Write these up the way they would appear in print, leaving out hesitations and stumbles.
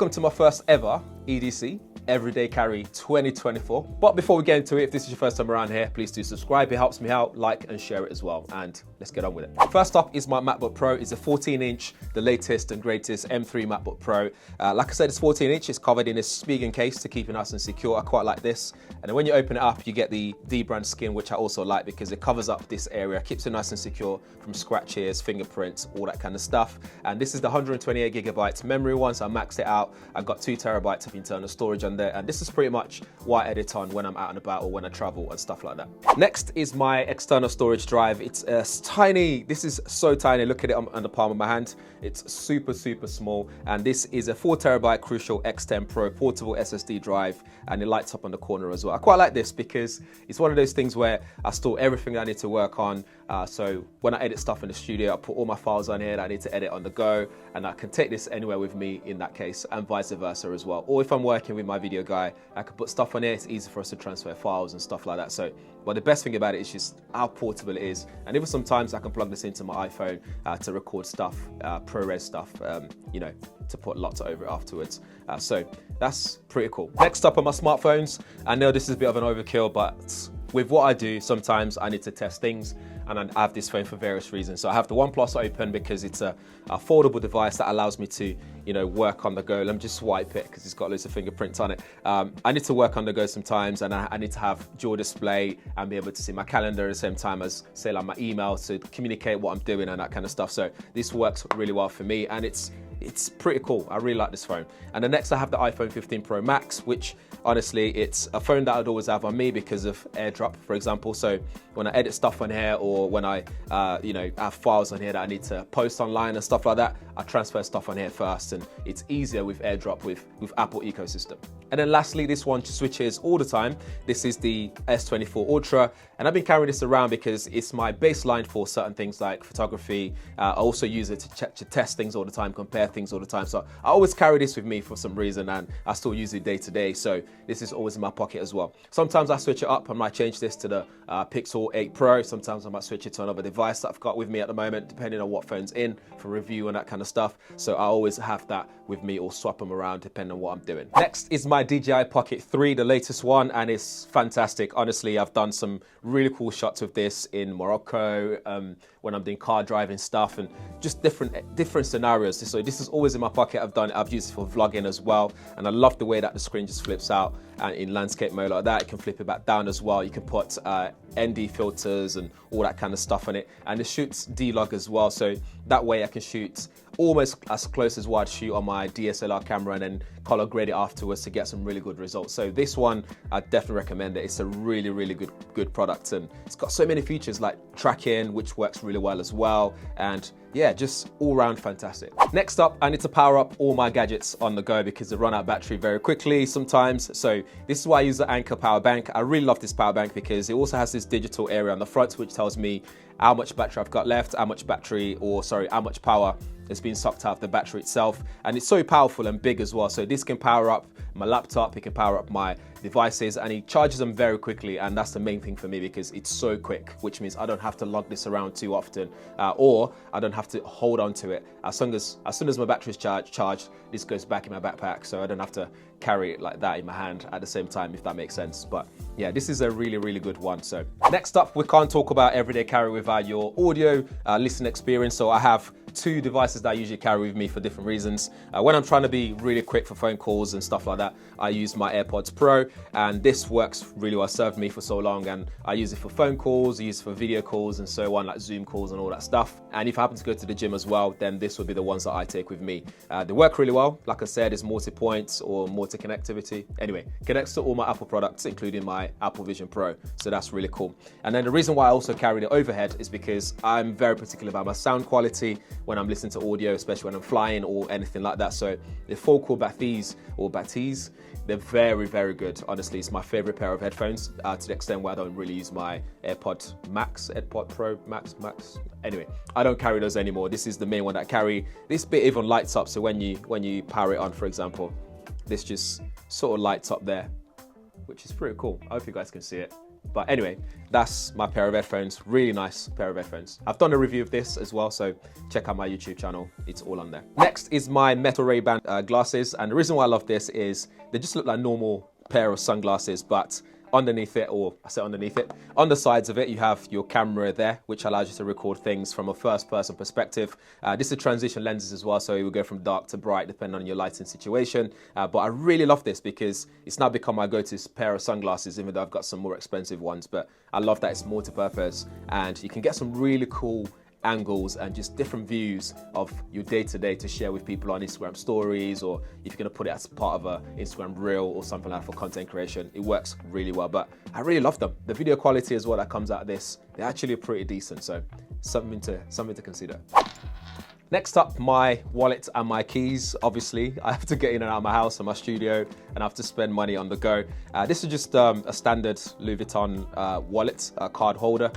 Welcome to my first ever EDC, Everyday Carry 2024. But before we get into it, if this is your first time around here, please do subscribe. It helps me out, like and share it as well. And let's get on with it. First up is my MacBook Pro. It's a 14-inch, the latest and greatest M3 MacBook Pro. Like I said, it's 14-inch. It's covered in a Spigen case to keep it nice and secure. I quite like this. And then when you open it up, you get the D-brand skin, which I also like because it covers up this area, keeps it nice and secure from scratches, fingerprints, all that kind of stuff. And this is the 128GB memory one, so I maxed it out. I've got 2TB of internal storage on there, and this is pretty much what I edit on when I'm out and about or when I travel and stuff like that. Next is my external storage drive. It's tiny. This is so tiny. Look at it on the palm of my hand. It's super small, and this is a 4TB Crucial X10 Pro portable SSD drive, and it lights up on the corner as well. I quite like this because it's one of those things where I store everything that I need to work on. So when I edit stuff in the studio, I put all my files on here that I need to edit on the go, and I can take this anywhere with me in that case, and vice versa as well. Or if I'm working with my video guy, I can put stuff on here. It's easy for us to transfer files and stuff like that. So, but the best thing about it is just how portable it is. And even sometimes I can plug this into my iPhone to record stuff, ProRes stuff, you know, to put lots over it afterwards. So that's pretty cool. Next up are my smartphones. I know this is a bit of an overkill, but with what I do, sometimes I need to test things, and I have this phone for various reasons. So I have the OnePlus open because it's a foldable device that allows me to, you know, work on the go. Let me just swipe it because it's got loads of fingerprints on it. I need to work on the go sometimes, and I need to have dual display and be able to see my calendar at the same time as, say, like my email to communicate what I'm doing and that kind of stuff. So this works really well for me, and it's pretty cool. I really like this phone. And then next I have the iPhone 15 Pro Max, which honestly, it's a phone that I'd always have on me because of AirDrop, for example. So when I edit stuff on here, or when I, you know, have files on here that I need to post online and stuff like that, I transfer stuff on here first, and it's easier with AirDrop with Apple ecosystem. And then lastly, this one switches all the time. This is the S24 Ultra, and I've been carrying this around because it's my baseline for certain things like photography. I also use it to test things all the time, compare things all the time. So I always carry this with me for some reason, and I still use it day to day. So this is always in my pocket as well. Sometimes I switch it up. I might change this to the Pixel 8 Pro. Sometimes I might switch it to another device that I've got with me at the moment, depending on what phone's in for review and that kind of stuff. So I always have that with me, or swap them around depending on what I'm doing. Next is my DJI Pocket 3, the latest one, and it's fantastic. Honestly, I've done some really cool shots with this in Morocco, when I'm doing car driving stuff, and just different scenarios. So this is always in my pocket. I've used it for vlogging as well, and I love the way that the screen just flips out, and in landscape mode like that, you can flip it back down as well. You can put ND filters and all that kind of stuff on it, and it shoots D-Log as well, so that way I can shoot almost as close as what I'd shoot on my DSLR camera, and then color grade it afterwards to get some really good results. So this one, I definitely recommend it. It's a really good product, and it's got so many features like tracking, which works really well as well, and yeah, just all round fantastic. Next up, I need to power up all my gadgets on the go because they run out of battery very quickly sometimes. So this is why I use the Anker power bank. I really love this power bank because it also has this digital area on the front, which tells me how much battery I've got left, how much power is being sucked out of the battery itself. And it's so powerful and big as well. So this can power up my laptop, it can power up my devices, and it charges them very quickly, and that's the main thing for me because it's so quick, which means I don't have to lug this around too often, or I don't have to hold on to it. As soon as my battery is charged, this goes back in my backpack, so I don't have to carry it like that in my hand at the same time, if that makes sense. But yeah, this is a really good one. So next up, we can't talk about everyday carry without your audio listening experience. So I have two devices that I usually carry with me for different reasons. When I'm trying to be really quick for phone calls and stuff like that, I use my AirPods Pro, and this works really well. Served me for so long, and I use it for phone calls, I use it for video calls and so on, like Zoom calls and all that stuff. And if I happen to go to the gym as well, then this would be the ones that I take with me. They work really well. Like I said, it's multi-points or multi-connectivity. Anyway, connects to all my Apple products, including my Apple Vision Pro. So that's really cool. And then the reason why I also carry the overhead is because I'm very particular about my sound quality when I'm listening to audio, especially when I'm flying or anything like that. So the focal Batis, they're very good. Honestly, it's my favorite pair of headphones, to the extent where I don't really use my AirPod Pro Max. Anyway, I don't carry those anymore. This is the main one that I carry. This bit even lights up, so when you power it on, for example, this just sort of lights up there, which is pretty cool. I hope you guys can see it. But anyway, that's my pair of headphones. Really nice pair of headphones. I've done a review of this as well, so check out my YouTube channel. It's all on there. Next is my Meta Ray-Ban glasses. And the reason why I love this is they just look like normal pair of sunglasses, but underneath it, or I say underneath it, on the sides of it, you have your camera there, which allows you to record things from a first-person perspective. This is transition lenses as well, so it will go from dark to bright depending on your lighting situation. But I really love this because it's now become my go-to pair of sunglasses, even though I've got some more expensive ones. But I love that it's multi-purpose, and you can get some really cool angles and just different views of your day-to-day to share with people on Instagram stories, or if you're going to put it as part of a Instagram reel or something like that for content creation. It works really well, but I really love them. The video quality as well that comes out of this, they're actually pretty decent, so something to consider. Next up, my wallet and my keys. Obviously, I have to get in and out of my house and my studio, and I have to spend money on the go. This is just a standard Louis Vuitton wallet, card holder.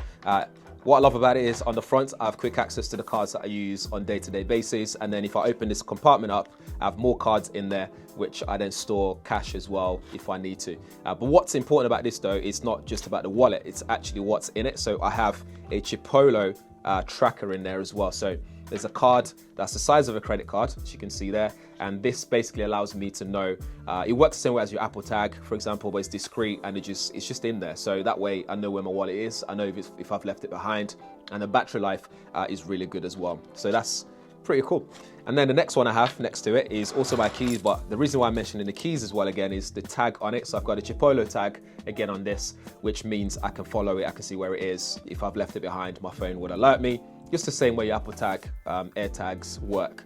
What I love about it is on the front, I have quick access to the cards that I use on day-to-day basis. And then if I open this compartment up, I have more cards in there, which I then store cash as well if I need to. But what's important about this though, it's not just about the wallet, it's actually what's in it. So I have a Chipolo tracker in there as well. So there's a card that's the size of a credit card, as you can see there. And this basically allows me to know, it works the same way as your Apple Tag, for example, but it's discreet and it's just in there. So that way I know where my wallet is, I know if I've left it behind, and the battery life is really good as well. So that's pretty cool. And then the next one I have next to it is also my keys, but the reason why I'm mentioning the keys as well again is the tag on it. So I've got a Chipolo tag again on this, which means I can follow it, I can see where it is. If I've left it behind, my phone would alert me. Just the same way your Apple Tag Air tags work.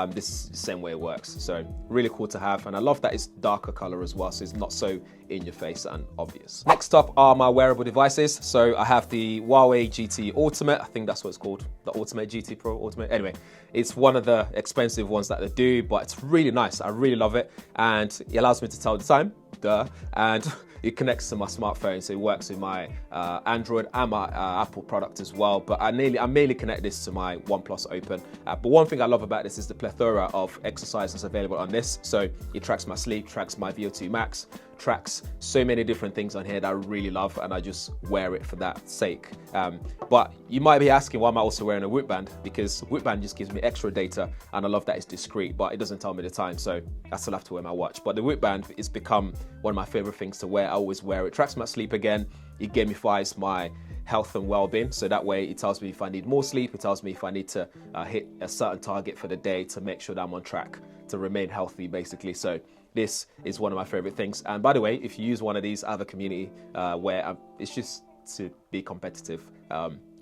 This is the same way it works. So really cool to have. And I love that it's darker color as well, so it's not so in your face and obvious. Next up are my wearable devices. So I have the Huawei GT Ultimate. I think that's what it's called. The Ultimate GT Pro Ultimate. Anyway, it's one of the expensive ones that they do, but it's really nice. I really love it. And it allows me to tell the time, and it connects to my smartphone, so it works with my Android and my Apple product as well. But I mainly connect this to my OnePlus Open. But one thing I love about this is the plethora of exercises available on this. So it tracks my sleep, tracks my VO2 max, tracks so many different things on here that I really love, and I just wear it for that sake. But you might be asking, why am I also wearing a Whoop band? Because Whoop band just gives me extra data, and I love that it's discreet, but it doesn't tell me the time, so I still have to wear my watch. But the Whoop band has become one of my favorite things to wear. I always wear it. It tracks my sleep again. It gamifies my health and well-being, so that way it tells me if I need more sleep, it tells me if I need to hit a certain target for the day to make sure that I'm on track to remain healthy, basically. So this is one of my favorite things. And by the way, if you use one of these, I have a community where it's just to be competitive.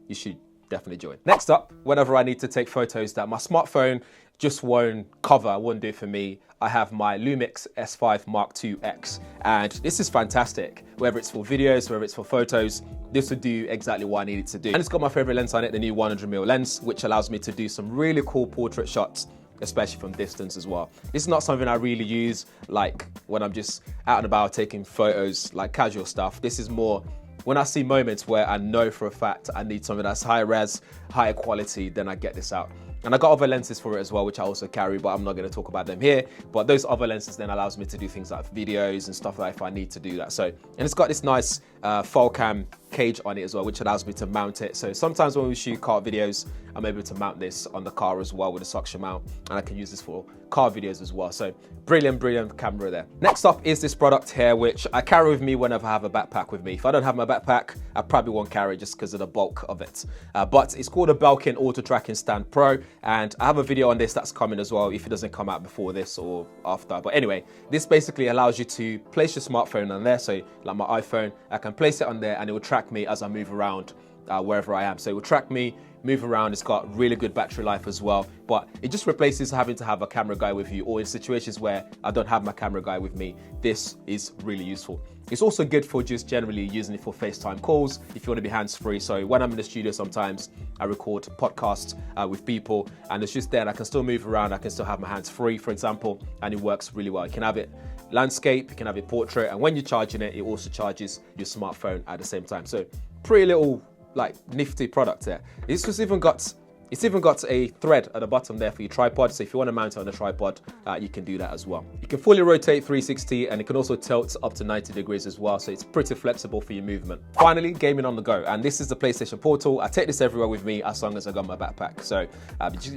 You should definitely join. Next up, whenever I need to take photos that my smartphone just won't cover, won't do for me, I have my Lumix S5 Mark II X, and this is fantastic. Whether it's for videos, whether it's for photos, this would do exactly what I need it to do. And it's got my favorite lens on it, the new 100mm lens, which allows me to do some really cool portrait shots, especially from distance as well. This is not something I really use like when I'm just out and about taking photos, like casual stuff. This is more when I see moments where I know for a fact I need something that's high res, higher quality, then I get this out. And I got other lenses for it as well, which I also carry, but I'm not going to talk about them here. But those other lenses then allows me to do things like videos and stuff like that if I need to do that. So, and it's got this nice foil cam cage on it as well, which allows me to mount it. So sometimes when we shoot car videos, I'm able to mount this on the car as well with a suction mount, and I can use this for car videos as well. So brilliant, brilliant camera there. Next up is this product here, which I carry with me whenever I have a backpack with me. If I don't have my backpack, I probably won't carry it just because of the bulk of it. But it's called a Belkin Auto Tracking Stand Pro, and I have a video on this that's coming as well if it doesn't come out before this or after. But anyway, this basically allows you to place your smartphone on there. So like my iPhone, I can place it on there and it will track me as I move around wherever I am. So it will track me, move around. It's got really good battery life as well, but it just replaces having to have a camera guy with you, or in situations where I don't have my camera guy with me, this is really useful. It's also good for just generally using it for FaceTime calls if you want to be hands-free. So when I'm in the studio, sometimes I record podcasts with people, and it's just there and I can still move around. I can still have my hands free, for example, and it works really well. You can have it landscape, you can have it portrait, and when you're charging it, it also charges your smartphone at the same time. So pretty little like nifty product there. It's It's even got a thread at the bottom there for your tripod, so if you want to mount it on a tripod, you can do that as well. You can fully rotate 360 and it can also tilt up to 90 degrees as well, so it's pretty flexible for your movement. Finally, gaming on the go, and this is the PlayStation Portal. I take this everywhere with me as long as I got my backpack, so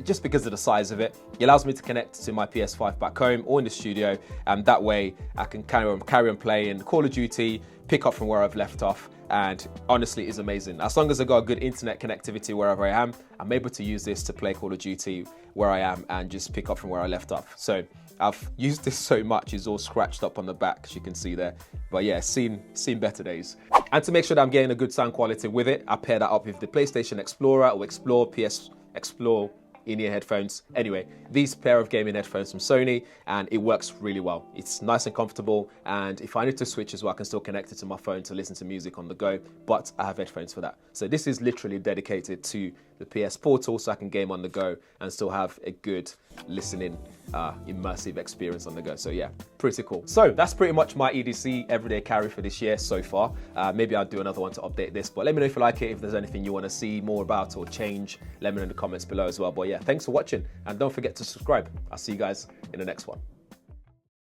just because of the size of it, it allows me to connect to my PS5 back home or in the studio, and that way I can carry on playing Call of Duty, pick up from where I've left off, and honestly it's amazing. As long as I got a good internet connectivity wherever I am, I'm able to use this to play Call of Duty where I am and just pick up from where I left off. So I've used this so much, it's all scratched up on the back, as you can see there. But yeah, seen better days. And to make sure that I'm getting a good sound quality with it, I pair that up with the PlayStation Explorer or Explore, PS Explore in-ear headphones. Anyway, these pair of gaming headphones from Sony, and it works really well. It's nice and comfortable, and if I need to switch as well, I can still connect it to my phone to listen to music on the go, but I have headphones for that. So this is literally dedicated to the PS Portal, so I can game on the go and still have a good listening, immersive experience on the go. So yeah, pretty cool. So that's pretty much my EDC everyday carry for this year so far. Maybe I'll do another one to update this, but let me know if you like it, if there's anything you want to see more about or change, let me know in the comments below as well. But yeah, thanks for watching, and don't forget to subscribe. I'll see you guys in the next one.